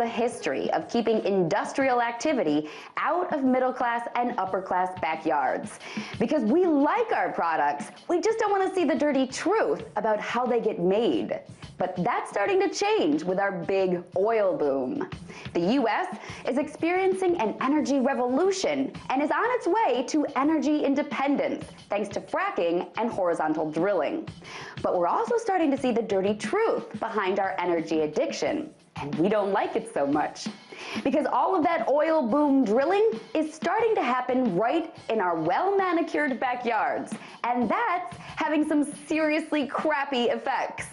history of keeping industrial activity out of middle-class and upper-class backyards. Because we like our products, we just don't want to see the dirty truth about how they get made. But that's starting to change with our big oil boom. The U.S. is experiencing an energy revolution and is on its way to energy independence thanks to fracking and horizontal drilling. But we're also starting to see the dirty truth behind our energy addiction, and we don't like it so much. Because all of that oil boom drilling is starting to happen right in our well-manicured backyards, and that's having some seriously crappy effects.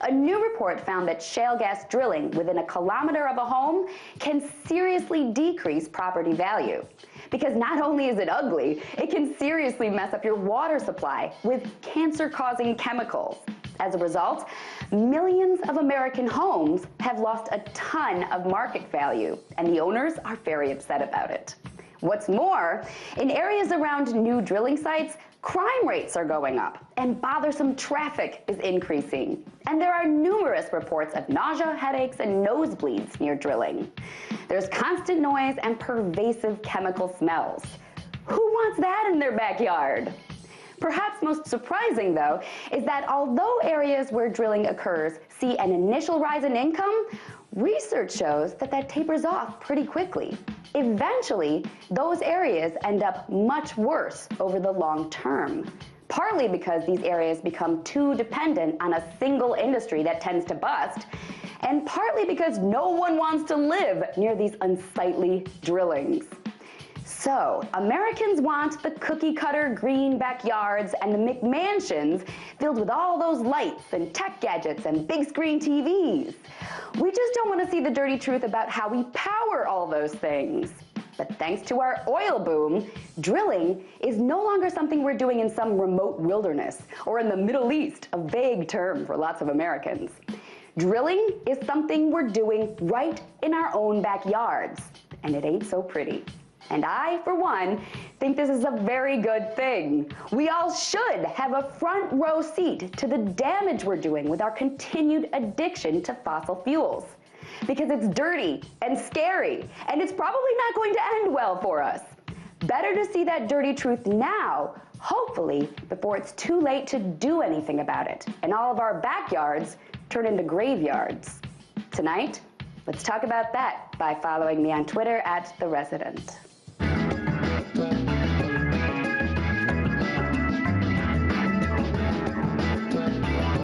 A new report found that shale gas drilling within a kilometer of a home can seriously decrease property value. Because not only is it ugly, it can seriously mess up your water supply with cancer-causing chemicals. As a result, millions of American homes have lost a ton of market value, and the owners are very upset about it. What's more, in areas around new drilling sites, crime rates are going up, and bothersome traffic is increasing. And there are numerous reports of nausea, headaches, and nosebleeds near drilling. There's constant noise and pervasive chemical smells. Who wants that in their backyard? Perhaps most surprising, though, is that although areas where drilling occurs see an initial rise in income, research shows that that tapers off pretty quickly. Eventually, those areas end up much worse over the long term, partly because these areas become too dependent on a single industry that tends to bust, and partly because no one wants to live near these unsightly drillings. So, Americans want the cookie-cutter green backyards and the McMansions filled with all those lights and tech gadgets and big-screen TVs. We just don't want to see the dirty truth about how we power all those things. But thanks to our oil boom, drilling is no longer something we're doing in some remote wilderness or in the Middle East, a vague term for lots of Americans. Drilling is something we're doing right in our own backyards, and it ain't so pretty. And I, for one, think this is a very good thing. We all should have a front row seat to the damage we're doing with our continued addiction to fossil fuels. Because it's dirty and scary, and it's probably not going to end well for us. Better to see that dirty truth now, hopefully, before it's too late to do anything about it, and all of our backyards turn into graveyards. Tonight, let's talk about that by following me on Twitter @TheResident.